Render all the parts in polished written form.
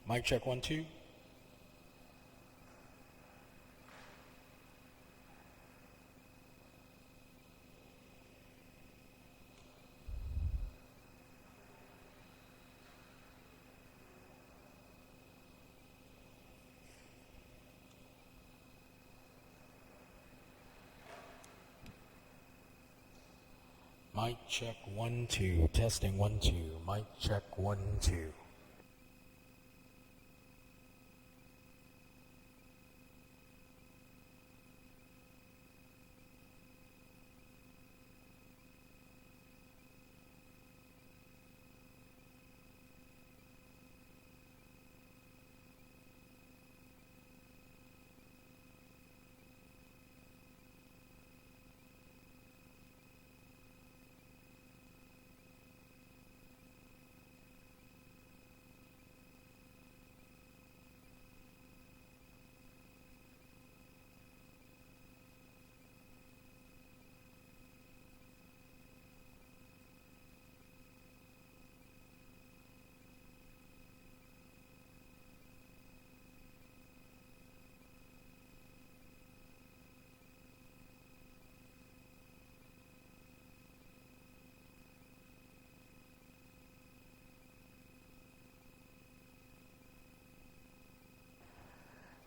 Mic check 1 2. Mic check 1 2. Testing 1 2. Mic check 1 2.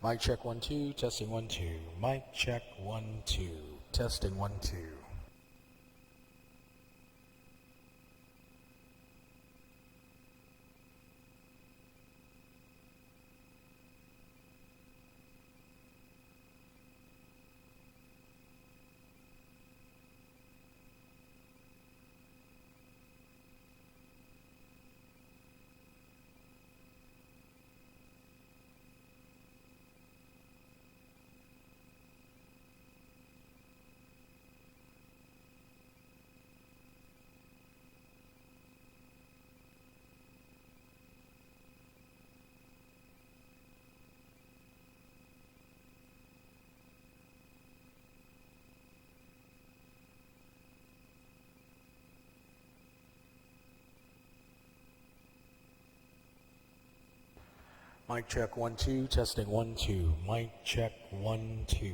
Mic check 1 2. Testing 1 2. Mic check 1 2. Testing 1 2. Mic check 1 2. Testing 1 2. Mic check 1 2.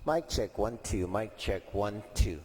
Mic check 1 2. Mic check 1 2.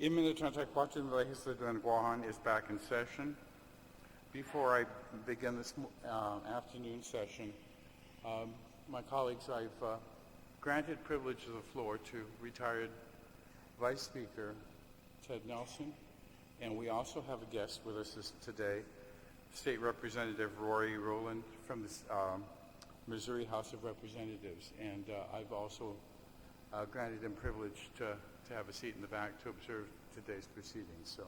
the Legislature in Guahan is back in session. Before I begin this afternoon session, my colleagues, I've granted privilege of the floor to retired Vice Speaker Ted Nelson, and we also have a guest with us today, State Representative Rory Rowland from the Missouri House of Representatives, and I've also granted him privilege to have a seat in the back to observe today's proceedings. So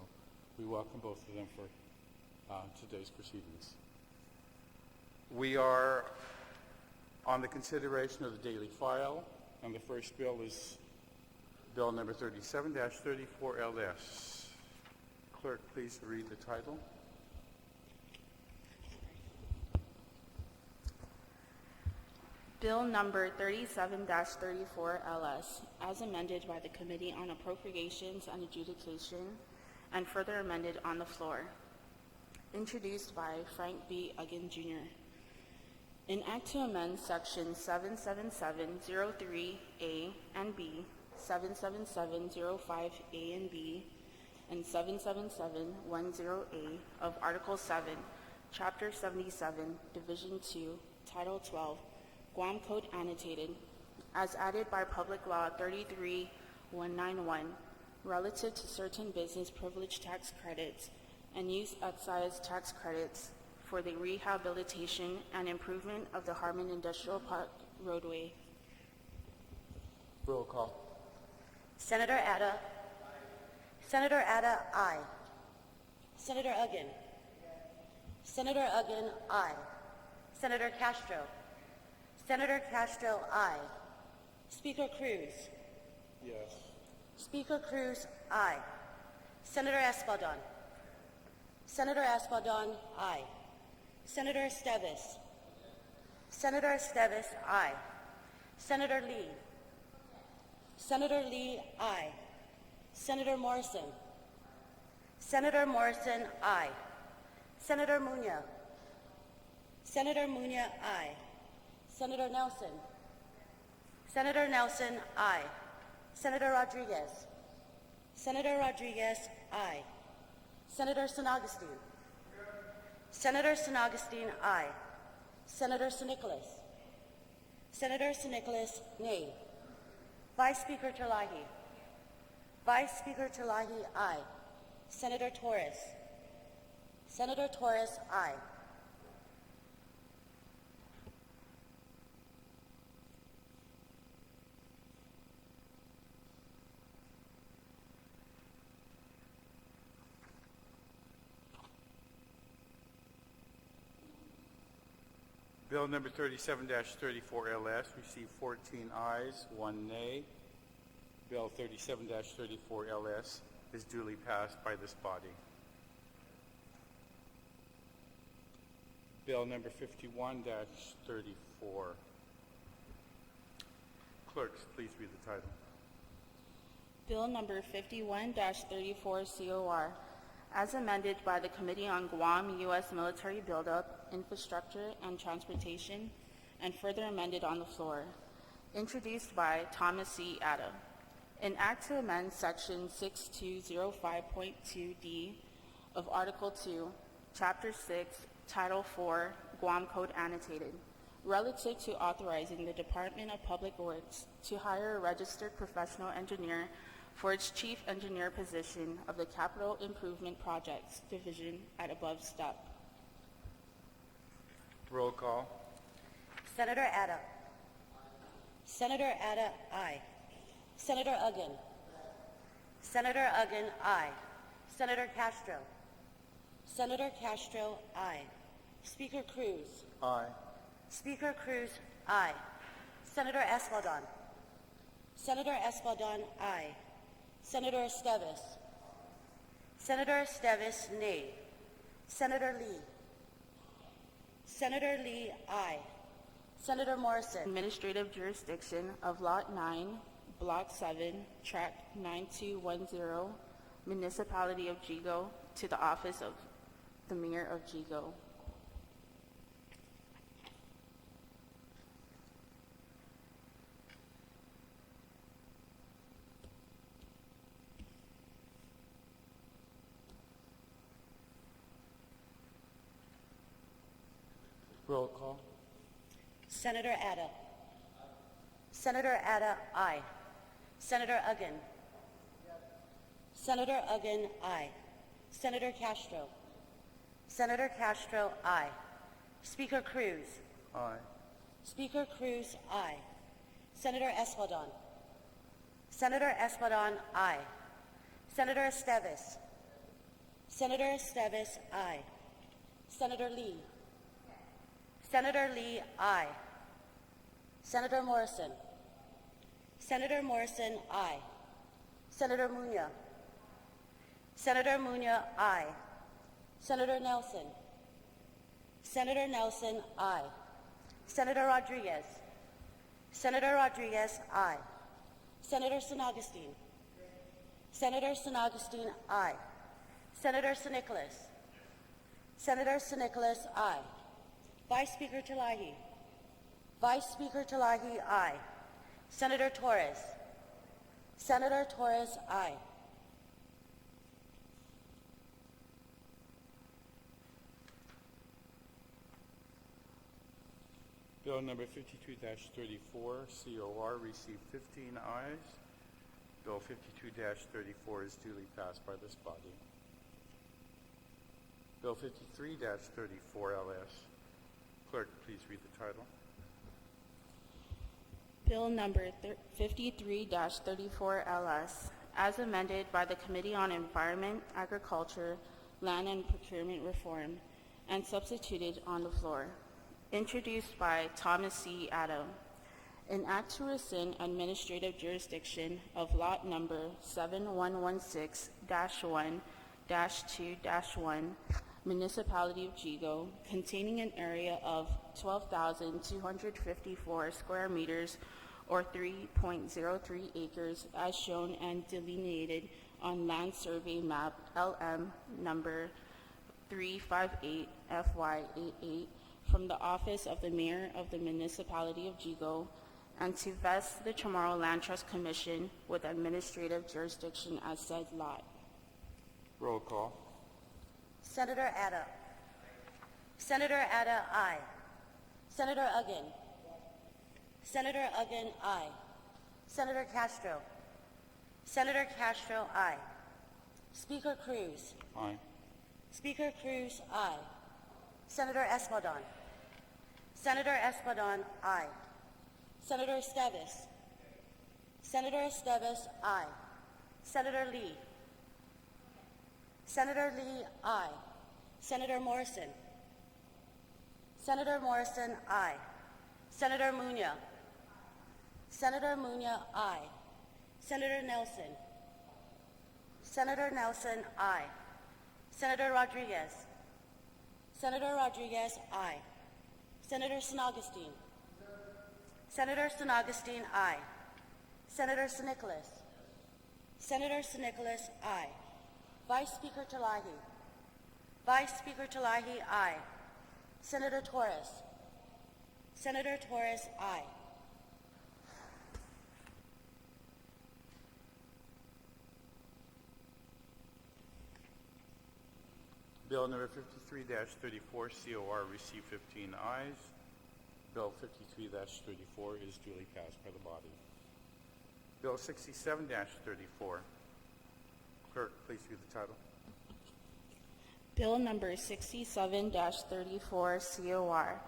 we welcome both of them for today's proceedings. We are on the consideration of the daily file, and the first bill is Bill number 37-34 LS. Clerk, please read the title. Bill number 37-34 LS, as amended by the Committee on Appropriations and Adjudication, and further amended on the floor. Introduced by Frank B. Uggan, Jr. An act to amend Section 77703A and B, 77705A and B, and 77710A of Article 7, Chapter 77, Division 2, Title 12, Guam Code Annotated, as added by Public Law 33191, relative to certain business privilege tax credits and use excise tax credits for the rehabilitation and improvement of the Harmon Industrial Park roadway. Roll call. Senator Atta. Senator Atta, aye. Senator Uggan. Senator Uggan, aye. Senator Castro. Senator Castro, aye. Speaker Cruz. Yes. Speaker Cruz, aye. Senator Espaldon. Senator Espaldon, aye. Senator Esteves. Senator Esteves, aye. Senator Lee. Senator Lee, aye. Senator Morrison. Senator Morrison, aye. Senator Muña. Senator Muña, aye. Senator Nelson. Senator Nelson, aye. Senator Rodriguez. Senator Rodriguez, aye. Senator San Augustine. Senator San Augustine, aye. Senator San Nicolas. Senator San Nicolas, nay. Vice Speaker Terlahi. Vice Speaker Terlahi, aye. Senator Torres. Senator Torres, aye. Bill number 37-34 LS received 14 ayes, 1 nay. Bill 37-34 LS is duly passed by this body. Bill number 51-34. Clerks, please read the title. Bill number 51-34 COR, as amended by the Committee on Guam U.S. Military Buildup, Infrastructure, and Transportation, and further amended on the floor. Introduced by Thomas C. Atta. An act to amend Section 6205.2D of Article 2, Chapter 6, Title 4, Guam Code Annotated, relative to authorizing the Department of Public Works to hire a registered professional engineer for its chief engineer position of the Capital Improvement Projects Division at above step. Roll call. Senator Atta. Senator Atta, aye. Senator Uggan. Senator Uggan, aye. Senator Castro. Senator Castro, aye. Speaker Cruz. Aye. Speaker Cruz, aye. Senator Espaldon. Senator Espaldon, aye. Senator Esteves. Senator Esteves, nay. Senator Lee. Senator Lee, aye. Senator Morrison. Administrative jurisdiction of Lot 9, Block 7, Tract 9210, Municipality of Jigo, to the Office of the Mayor of Jigo. Roll call. Senator Atta. Senator Atta, aye. Senator Uggan. Senator Uggan, aye. Senator Castro. Senator Castro, aye. Speaker Cruz. Aye. Speaker Cruz, aye. Senator Espadon. Senator Espadon, aye. Senator Esteves. Senator Esteves, aye. Senator Lee. Senator Lee, aye. Senator Morrison. Senator Morrison, aye. Senator Muñoz. Senator Muñoz, aye. Senator Nelson. Senator Nelson, aye. Senator Rodriguez. Senator Rodriguez, aye. Senator San Augustine. Senator San Augustine, aye. Senator San Nicolas. Senator San Nicolas, aye. Vice Speaker Talahi. Vice Speaker Talahi, aye. Senator Torres. Senator Torres, aye. Bill number 52-34, COR, received 15 ayes. Bill 52-34 is duly passed by this body. Bill 53-34, LS. Clerk, please read the title. Bill number 53-34 LS, as amended by the Committee on Environment, Agriculture, Land and Procurement Reform, and substituted on the floor. Introduced by Thomas C. Addo. An act to rescind administrative jurisdiction of lot number 7116-1-2-1, Municipality of Jigo, containing an area of 12,254 square meters or 3.03 acres as shown and delineated on land survey map LM number 358 FY88 from the office of the Mayor of the Municipality of Jigo, and to vest the Chamorro Land Trust Commission with administrative jurisdiction as said lot. Roll call. Senator Atta. Senator Atta, aye. Senator Uggan. Senator Uggan, aye. Senator Castro. Senator Castro, aye. Speaker Cruz. Aye. Speaker Cruz, aye. Senator Espadon. Senator Espadon, aye. Senator Esteves. Senator Esteves, aye. Senator Lee. Senator Lee, aye. Senator Morrison. Senator Morrison, aye. Senator Muñoz. Senator Muñoz, aye. Senator Nelson. Senator Nelson, aye. Senator Rodriguez. Senator Rodriguez, aye. Senator San Augustine. Senator San Augustine, aye. Senator San Nicolas. Senator San Nicolas, aye. Vice Speaker Talahi. Vice Speaker Talahi, aye. Senator Torres. Senator Torres, aye. Bill number 53-34, COR, received 15 ayes. Bill 53-34 is duly passed by the body. Bill 67-34. Clerk, please read the title. Bill number 67-34 COR,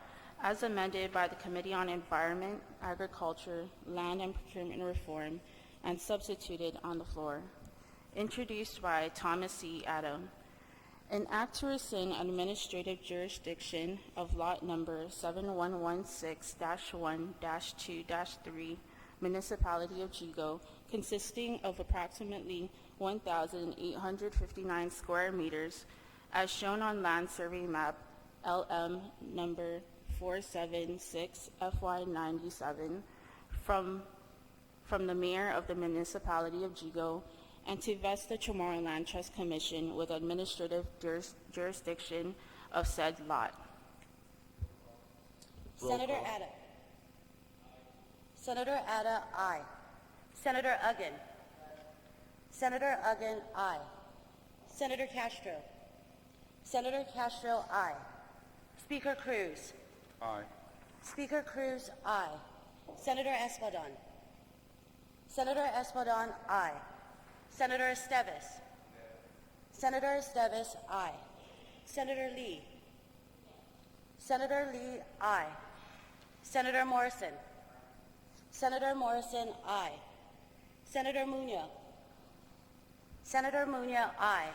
as amended by the Committee on Environment, Agriculture, Land and Procurement Reform, and substituted on the floor. Introduced by Thomas C. Addo. An act to rescind administrative jurisdiction of lot number 7116-1-2-3, Municipality of Jigo, consisting of approximately 1,859 square meters, as shown on land survey map LM number 476 FY97 from the Mayor of the Municipality of Jigo, and to vest the Chamorro Land Trust Commission with administrative jurisdiction of said lot. Senator Atta. Senator Atta, aye. Senator Uggan. Senator Uggan, aye. Senator Castro. Senator Castro, aye. Speaker Cruz. Aye. Speaker Cruz, aye. Senator Espadon. Senator Espadon, aye. Senator Esteves. Senator Esteves, aye. Senator Lee. Senator Lee, aye. Senator Morrison. Senator Morrison, aye. Senator Muñoz. Senator Muñoz, aye.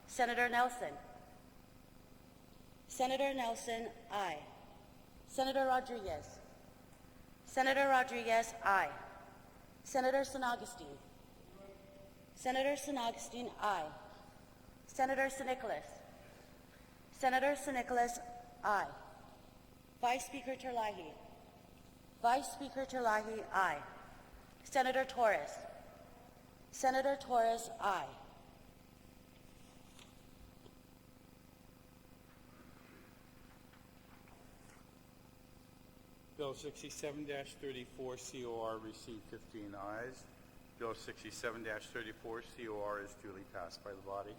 Senator Nelson. Senator Nelson, aye. Senator Rodriguez. Senator Rodriguez, aye. Senator San Augustine. Senator San Augustine, aye. Senator San Nicolas. Senator San Nicolas, aye. Vice Speaker Terlahi. Vice Speaker Terlahi, aye. Senator Torres. Senator Torres, aye. Bill 67-34 COR received 15 ayes. Bill 67-34 COR is duly passed by the body.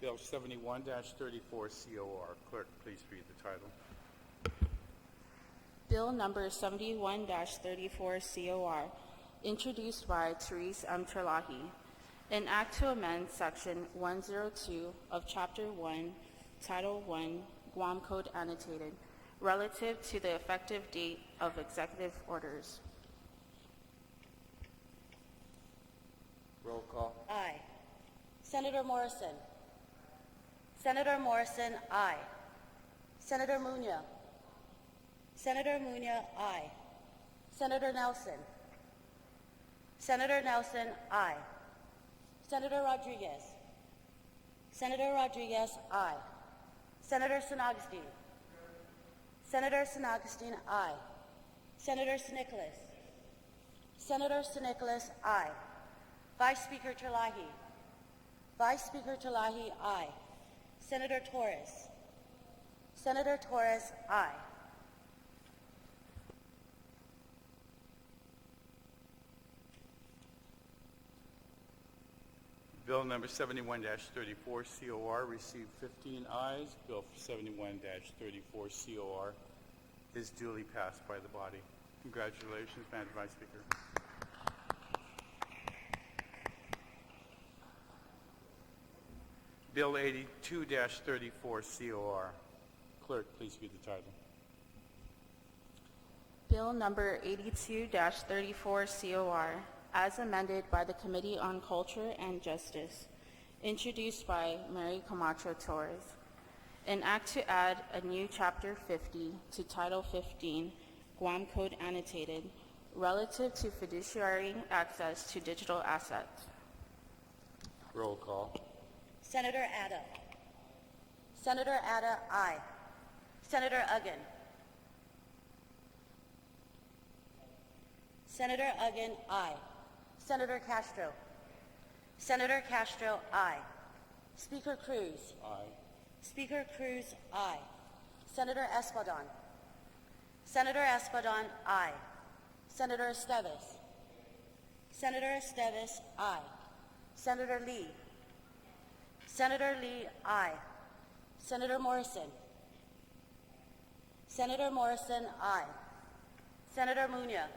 Bill 71-34 COR. Clerk, please read the title. Bill number 71-34 COR, introduced by Therese M. Terlahi, an act to amend Section 102 of Chapter 1, Title 1, Guam Code Annotated, relative to the effective date of executive orders. Roll call. Aye. Senator Morrison. Senator Morrison, aye. Senator Muñoz. Senator Muñoz, aye. Senator Nelson. Senator Nelson, aye. Senator Rodriguez. Senator Rodriguez, aye. Senator San Augustine. Senator San Augustine, aye. Senator San Nicolas. Senator San Nicolas, aye. Vice Speaker Terlahi. Vice Speaker Terlahi, aye. Senator Torres. Senator Torres, aye. Bill number 71-34 COR received 15 ayes. Bill 71-34 COR is duly passed by the body. Congratulations, Madam Vice Speaker. Bill 82-34 COR. Clerk, please read the title. Bill number 82-34 COR, as amended by the Committee on Culture and Justice, introduced by Mary Camacho Torres, an act to add a new Chapter 50 to Title 15, Guam Code Annotated, relative to fiduciary access to digital assets. Roll call. Senator Adda. Senator Adda, aye. Senator Uggan. Senator Uggan, aye. Senator Castro. Senator Castro, aye. Speaker Cruz. Aye. Speaker Cruz, aye. Senator Espadon. Senator Espadon, aye. Senator Esteves. Senator Esteves, aye. Senator Lee. Senator Lee, aye. Senator Morrison. Senator Morrison, aye. Senator Muñoz.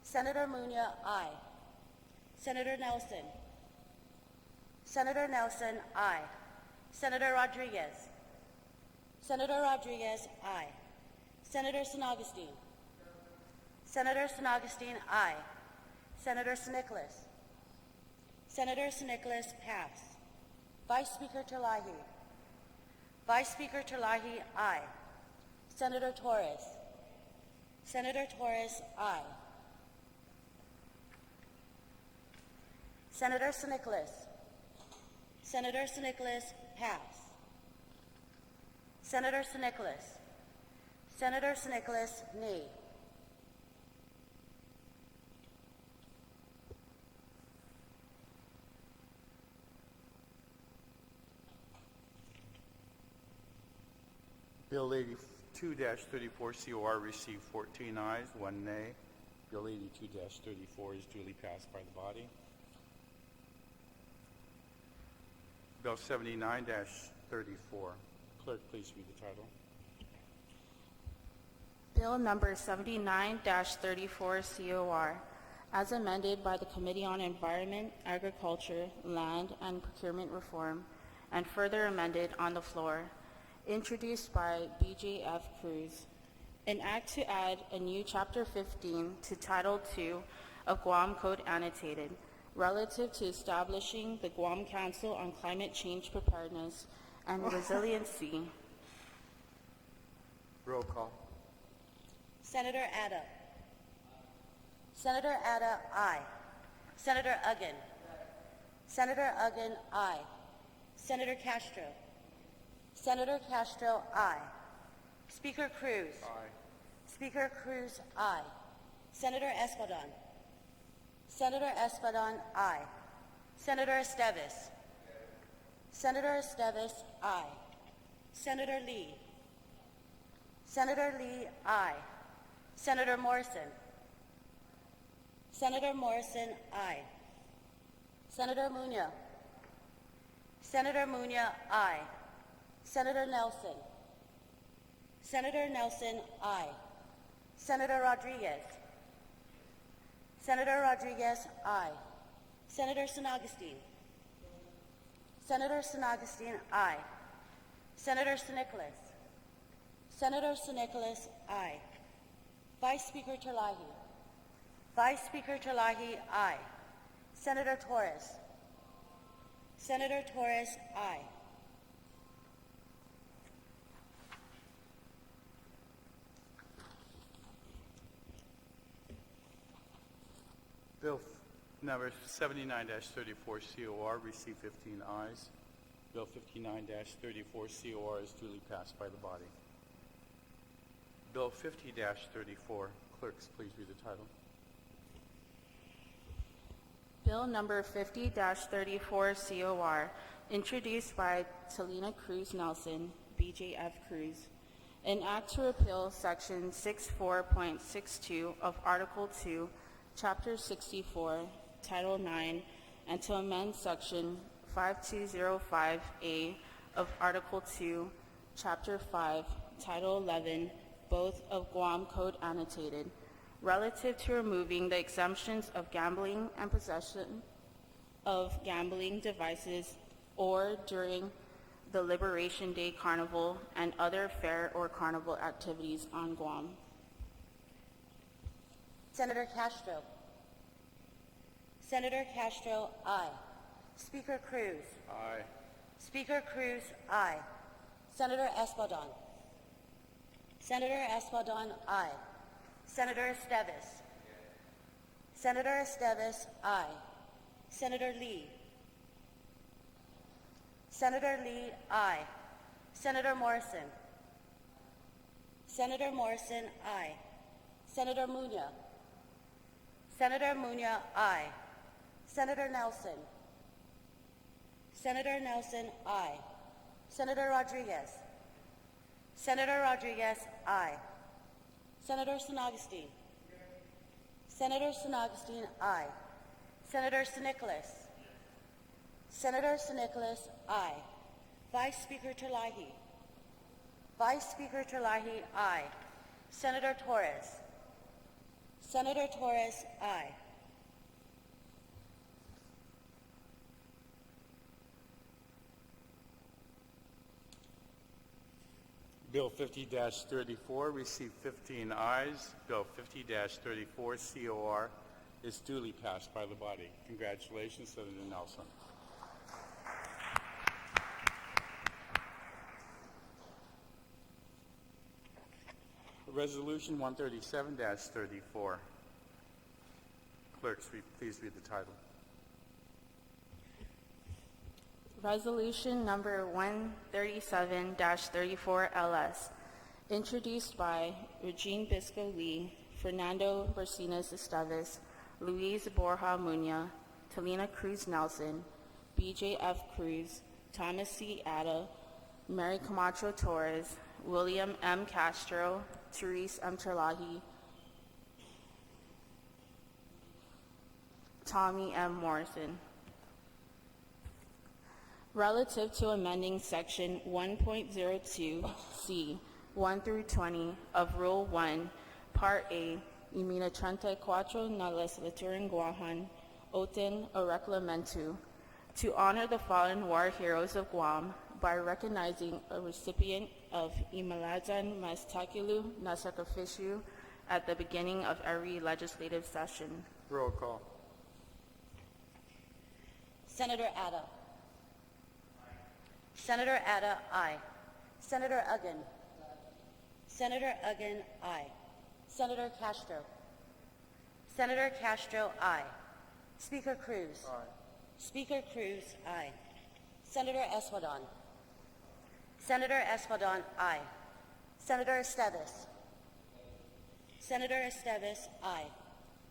Senator Muñoz, aye. Senator Nelson. Senator Nelson, aye. Senator Rodriguez. Senator Rodriguez, aye. Senator San Augustine. Senator San Augustine, aye. Senator San Nicolas. Senator San Nicolas, pass. Vice Speaker Terlahi. Vice Speaker Terlahi, aye. Senator Torres. Senator Torres, aye. Senator San Nicolas. Senator San Nicolas, pass. Senator San Nicolas. Senator San Nicolas, nay. Bill 82-34 COR received 14 ayes, 1 nay. Bill 82-34 is duly passed by the body. Bill 79-34. Clerk, please read the title. Bill number 79-34 COR, as amended by the Committee on Environment, Agriculture, Land, and Procurement Reform, and further amended on the floor, introduced by BJF Cruz. An act to add a new Chapter 15 to Title II of Guam Code Annotated, relative to establishing the Guam Council on Climate Change Preparedness and Resiliency. Roll call. Senator Adda. Senator Adda, aye. Senator Uggan. Senator Uggan, aye. Senator Castro. Senator Castro, aye. Speaker Cruz. Aye. Speaker Cruz, aye. Senator Espadon. Senator Espadon, aye. Senator Esteves. Senator Esteves, aye. Senator Lee. Senator Lee, aye. Senator Morrison. Senator Morrison, aye. Senator Munoz. Senator Munoz, aye. Senator Nelson. Senator Nelson, aye. Senator Rodriguez. Senator Rodriguez, aye. Senator San Agustin. Senator San Agustin, aye. Senator San Nicolas. Senator San Nicolas, aye. Vice Speaker Terlahi. Vice Speaker Terlahi, aye. Senator Torres. Senator Torres, aye. Bill number 79-34 COR received 15 ayes. Bill 59-34 COR is duly passed by the body. Bill 50-34. Clerks, please read the title. Bill number 50-34 COR, introduced by Talina Cruz Nelson, BJF Cruz. An act to repeal Section 64.62 of Article 2, Chapter 64, Title 9, and to amend Section 5205A of Article 2, Chapter 5, Title 11, both of Guam Code Annotated, relative to removing the exemptions of gambling and possession of gambling devices or during the Liberation Day Carnival and other fair or carnival activities on Guam. Senator Castro. Senator Castro, aye. Speaker Cruz. Aye. Speaker Cruz, aye. Senator Espadon. Senator Espadon, aye. Senator Esteves. Senator Esteves, aye. Senator Lee. Senator Lee, aye. Senator Morrison. Senator Morrison, aye. Senator Munoz. Senator Munoz, aye. Senator Nelson. Senator Nelson, aye. Senator Rodriguez. Senator Rodriguez, aye. Senator San Agustin. Senator San Agustin, aye. Senator San Nicolas. Senator San Nicolas, aye. Vice Speaker Terlahi. Vice Speaker Terlahi, aye. Senator Torres. Senator Torres, aye. Bill 50-34 received 15 ayes. Bill 50-34 COR is duly passed by the body. Congratulations, Senator Nelson. Resolution 137-34. Clerks, please read the title. Resolution number 137-34 LS, introduced by Regine Bisco Lee, Fernando Bercinas Esteves, Luis Borja Munoz, Talina Cruz Nelson, BJF Cruz, Thomas C. Adda, Mary Camacho Torres, William M. Castro, Therese M. Terlahi, Tommy M. Morrison. relative to amending Section 1.02C 1 through 20 of Rule 1, Part A, Imina 34 na Legislature in Guam, Oten o Reglamento, to honor the fallen war heroes of Guam by recognizing a recipient of Imalajan Mastakilu na Sacrificiu at the beginning of every legislative session. Roll call. Senator Atta. Senator Atta, aye. Senator Uggan. Senator Uggan, aye. Senator Castro. Senator Castro, aye. Speaker Cruz. Aye. Speaker Cruz, aye. Senator Espadon. Senator Espadon, aye. Senator Esteves. Senator Esteves, aye.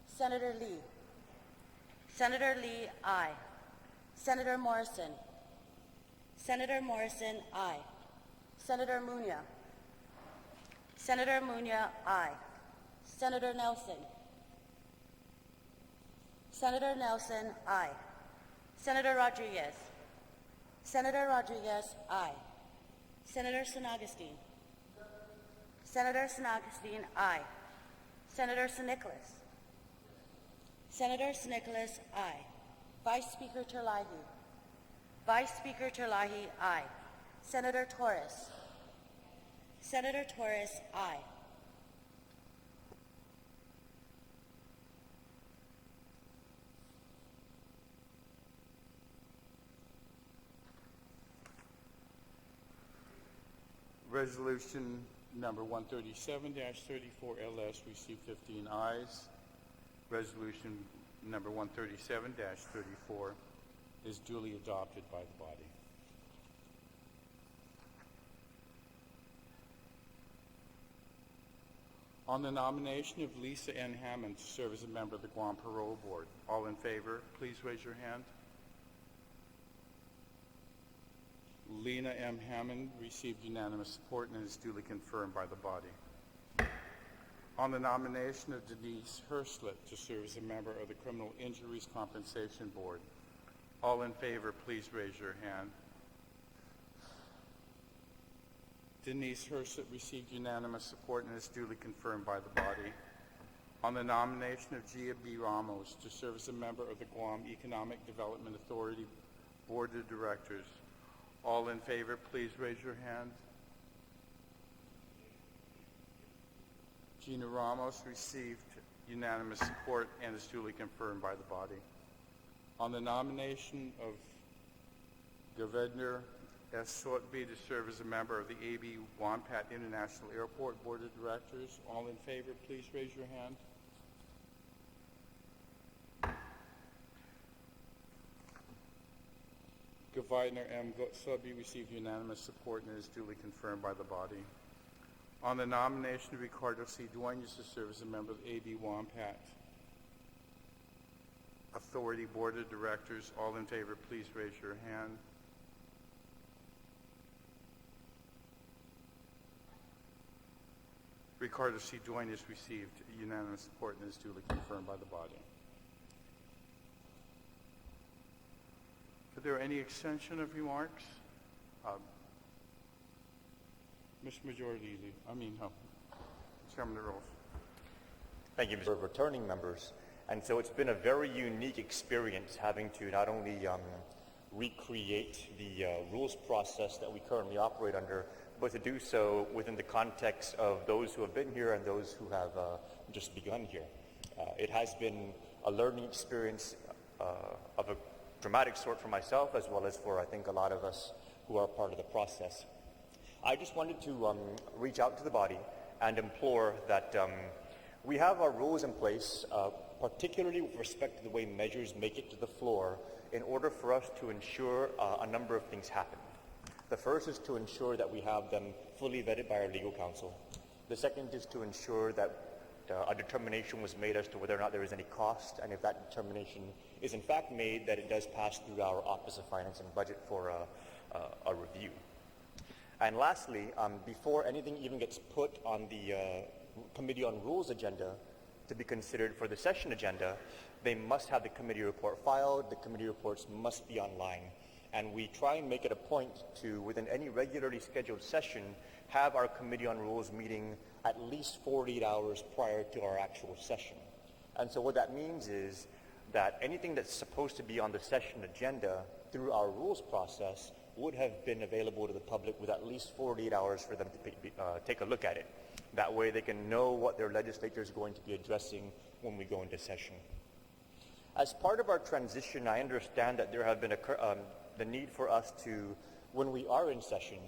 Senator Lee. Senator Lee, aye. Senator Morrison. Senator Morrison, aye. Senator Munya. Senator Munya, aye. Senator Nelson. Senator Nelson, aye. Senator Rodriguez. Senator Rodriguez, aye. Senator San Augustine. Senator San Augustine, aye. Senator San Nicolas. Senator San Nicolas, aye. Vice Speaker Terlahi. Vice Speaker Terlahi, aye. Senator Torres. Senator Torres, aye. Resolution number 137-34 LS received 15 ayes. Resolution number 137-34 is duly adopted by the body. On the nomination of Lisa N. Hammond to serve as a member of the Guam Parole Board, all in favor, please raise your hand. Lena M. Hammond received unanimous support and is duly confirmed by the body. On the nomination of Denise Herslet to serve as a member of the Criminal Injuries Compensation Board, all in favor, please raise your hand. Denise Herslet received unanimous support and is duly confirmed by the body. On the nomination of Gia B. Ramos to serve as a member of the Guam Economic Development Authority Board of Directors, all in favor, please raise your hand. Gina Ramos received unanimous support and is duly confirmed by the body. On the nomination of Governor S. Sotby to serve as a member of the A.B. Wampat International Airport Board of Directors, all in favor, please raise your hand. Governor M. Sotby received unanimous support and is duly confirmed by the body. On the nomination of Ricardo C. Duenas to serve as a member of the A.B. Wampat Authority Board of Directors, all in favor, please raise your hand. Ricardo C. Duenas received unanimous support and is duly confirmed by the body. Are there any extension of remarks? Mr. Majority Leader, Chairman of the Rules. Thank you, Mr. Returning members. And so it's been a very unique experience having to not only recreate the rules process that we currently operate under, but to do so within the context of those who have been here and those who have just begun here. It has been a learning experience of a dramatic sort for myself, as well as for, I think, a lot of us who are part of the process. I just wanted to reach out to the body and implore that we have our rules in place, particularly with respect to the way measures make it to the floor, in order for us to ensure a number of things happen. The first is to ensure that we have them fully vetted by our legal counsel. The second is to ensure that a determination was made as to whether or not there is any cost, and if that determination is in fact made, that it does pass through our Office of Finance and Budget for a review. And lastly, before anything even gets put on the Committee on Rules agenda to be considered for the session agenda, they must have the committee report filed. The committee reports must be online. And we try and make it a point to, within any regularly scheduled session, have our Committee on Rules meeting at least 48 hours prior to our actual session. And so what that means is that anything that's supposed to be on the session agenda through our rules process would have been available to the public with at least 48 hours for them to take a look at it. That way they can know what their legislature is going to be addressing when we go into session. As part of our transition, I understand that there have been the need for us to, when we are in session,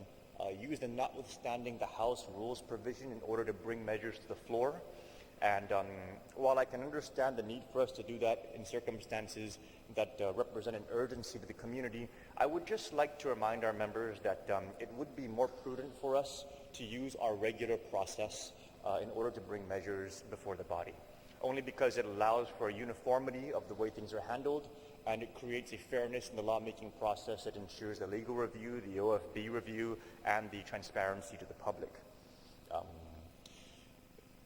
use the notwithstanding the House rules provision in order to bring measures to the floor. And while I can understand the need for us to do that in circumstances that represent an urgency to the community, I would just like to remind our members that it would be more prudent for us to use our regular process in order to bring measures before the body. Only because it allows for a uniformity of the way things are handled, and it creates a fairness in the lawmaking process that ensures the legal review, the OFB review, and the transparency to the public.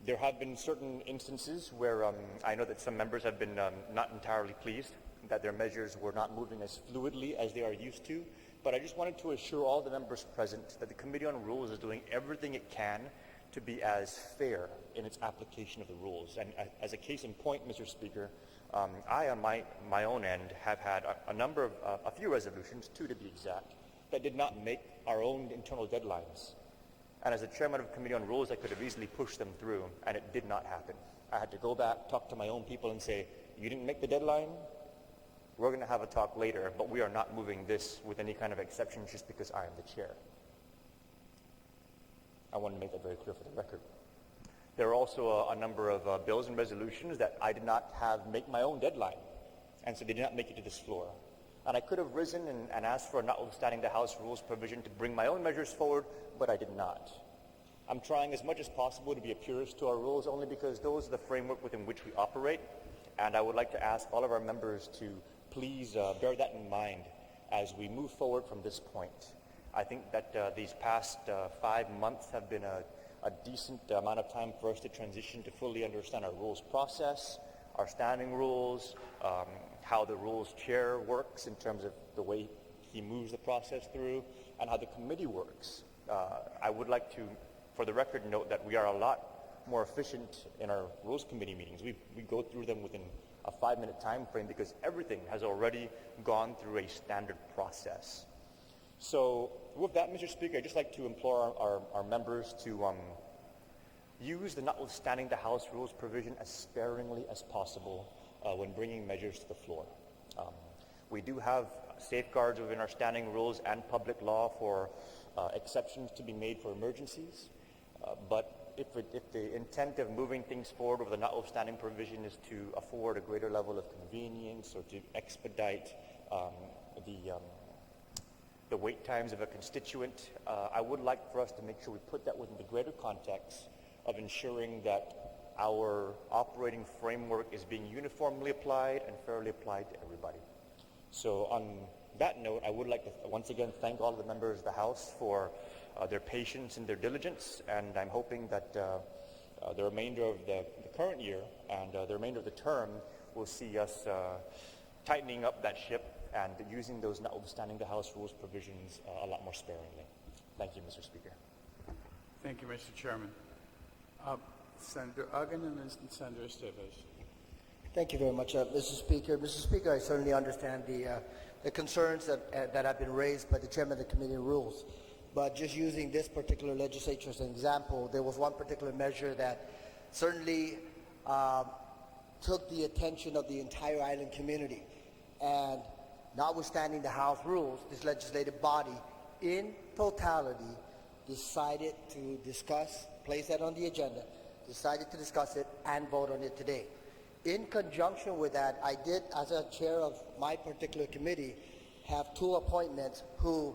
There have been certain instances where I know that some members have been not entirely pleased that their measures were not moving as fluidly as they are used to, but I just wanted to assure all the members present that the Committee on Rules is doing everything it can to be as fair in its application of the rules. And as a case in point, Mr. Speaker, I on my own end have had a few resolutions, 2 to be exact, that did not make our own internal deadlines. And as the chairman of the Committee on Rules, I could have easily pushed them through, and it did not happen. I had to go back, talk to my own people, and say, you didn't make the deadline? We're going to have a talk later, but we are not moving this with any kind of exception just because I am the chair. I want to make that very clear for the record. There are also a number of bills and resolutions that I did not make my own deadline, and so they did not make it to this floor. And I could have risen and asked for, notwithstanding the House rules provision, to bring my own measures forward, but I did not. I'm trying as much as possible to be a purist to our rules, only because those are the framework within which we operate. And I would like to ask all of our members to please bear that in mind as we move forward from this point. I think that these past 5 months have been a decent amount of time for us to transition to fully understand our rules process, our standing rules, how the rules chair works in terms of the way he moves the process through, and how the committee works. I would like to, for the record, note that we are a lot more efficient in our rules committee meetings. We go through them within a 5-minute time frame because everything has already gone through a standard process. So with that, Mr. Speaker, I'd just like to implore our members to use the notwithstanding the House rules provision as sparingly as possible when bringing measures to the floor. We do have safeguards within our standing rules and public law for exceptions to be made for emergencies, but if the intent of moving things forward with the notwithstanding provision is to afford a greater level of convenience or to expedite the wait times of a constituent, I would like for us to make sure we put that within the greater context of ensuring that our operating framework is being uniformly applied and fairly applied to everybody. So on that note, I would like to once again thank all of the members of the House for their patience and their diligence, and I'm hoping that the remainder of the current year and the remainder of the term will see us tightening up that ship and using those notwithstanding the House rules provisions a lot more sparingly. Thank you, Mr. Speaker. Thank you, Mr. Chairman. Senator Uggan and then Senator Estevez. Thank you very much, Mr. Speaker. Mr. Speaker, I certainly understand the concerns that have been raised by the chairman of the Committee on Rules. But just using this particular legislature as an example, there was one particular measure that certainly took the attention of the entire island community. And notwithstanding the House rules, this legislative body in totality decided to discuss, place that on the agenda, decided to discuss it and vote on it today. In conjunction with that, I did, as a chair of my particular committee, have 2 appointments who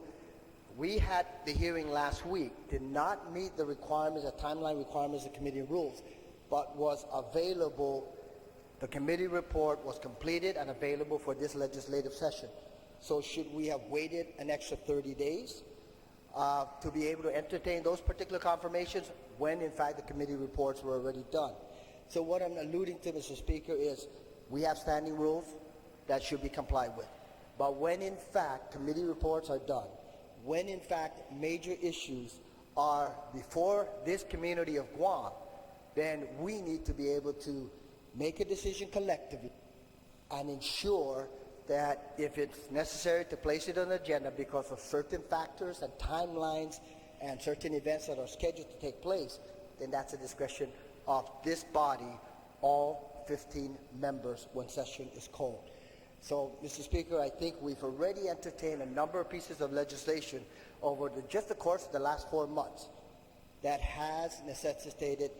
we had the hearing last week, did not meet the requirements, the timeline requirements of the Committee Rules, but was available. The committee report was completed and available for this legislative session. So should we have waited an extra 30 days to be able to entertain those particular confirmations when, in fact, the committee reports were already done? So what I'm alluding to, Mr. Speaker, is we have standing rules that should be complied with. But when in fact committee reports are done, when in fact major issues are before this community of Guam, then we need to be able to make a decision collectively and ensure that if it's necessary to place it on the agenda because of certain factors and timelines and certain events that are scheduled to take place, then that's a discretion of this body, all 15 members, when session is called. So, Mr. Speaker, I think we've already entertained a number of pieces of legislation over just the course of the last 4 months that has necessitated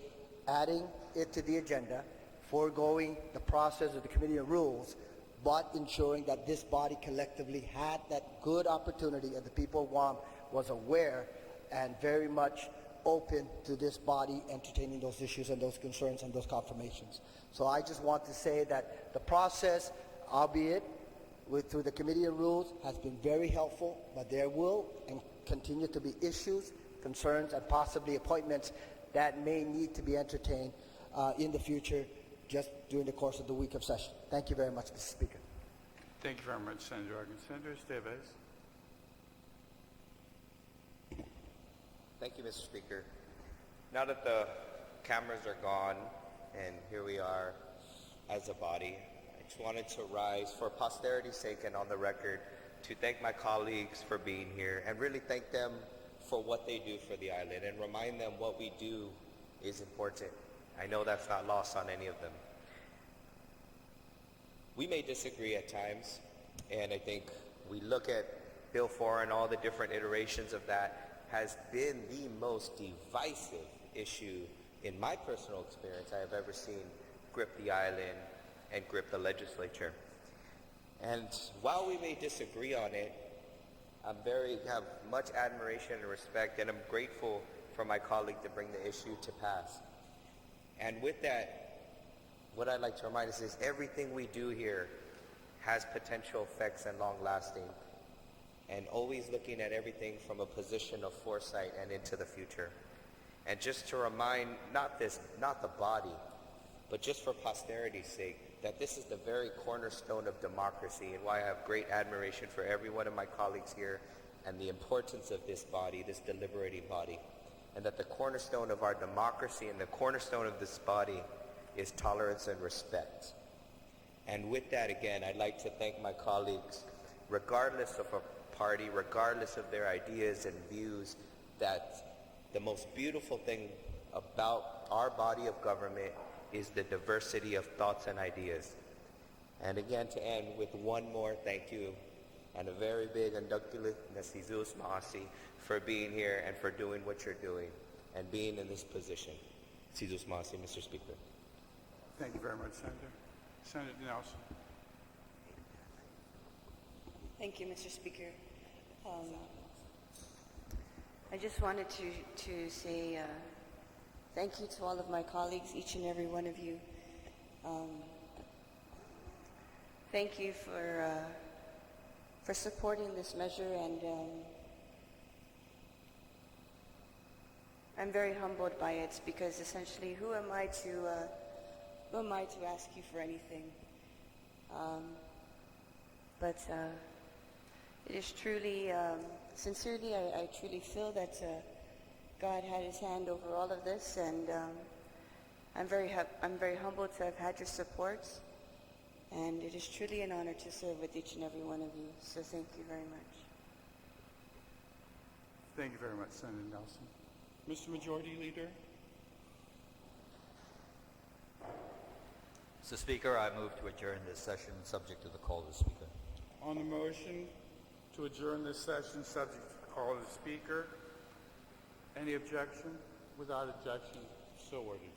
adding it to the agenda, foregoing the process of the Committee of Rules, but ensuring that this body collectively had that good opportunity and the people of Guam was aware and very much open to this body entertaining those issues and those concerns and those confirmations. So I just want to say that the process, albeit through the Committee of Rules, has been very helpful, but there will and continue to be issues, concerns, and possibly appointments that may need to be entertained in the future just during the course of the week of session. Thank you very much, Mr. Speaker. Thank you very much, Senator Arkin. Senator Estevez. Thank you, Mr. Speaker. Now that the cameras are gone and here we are as a body, I just wanted to rise for posterity's sake and on the record to thank my colleagues for being here and really thank them for what they do for the island and remind them what we do is important. I know that's not lost on any of them. We may disagree at times, and I think we look at Bill 4 and all the different iterations of that has been the most divisive issue in my personal experience I have ever seen grip the island and grip the legislature. And while we may disagree on it, have much admiration and respect, and I'm grateful for my colleague to bring the issue to pass. And with that, what I'd like to remind us is everything we do here has potential effects and long-lasting, and always looking at everything from a position of foresight and into the future. And just to remind, not the body, but just for posterity's sake, that this is the very cornerstone of democracy, and why I have great admiration for every one of my colleagues here and the importance of this body, this deliberating body, and that the cornerstone of our democracy and the cornerstone of this body is tolerance and respect. And with that, again, I'd like to thank my colleagues, regardless of a party, regardless of their ideas and views, that the most beautiful thing about our body of government is the diversity of thoughts and ideas. And again, to end with one more thank you and a very big unductulus nasizus maasi for being here and for doing what you're doing and being in this position. Sizus maasi, Mr. Speaker. Thank you very much, Senator. Senator Nelson. Thank you, Mr. Speaker. I just wanted to say thank you to all of my colleagues, each and every one of you. Thank you for supporting this measure, and I'm very humbled by it, because essentially, who am I to ask you for anything? But it is truly, sincerely, I truly feel that God had His hand over all of this, and I'm very humbled to have had your support, and it is truly an honor to serve with each and every one of you. So thank you very much. Thank you very much, Senator Nelson. Mr. Majority Leader. Mr. Speaker, I move to adjourn this session subject to the call of the Speaker. On the motion to adjourn this session subject to the call of the Speaker, any objection? Without objection, so ordered.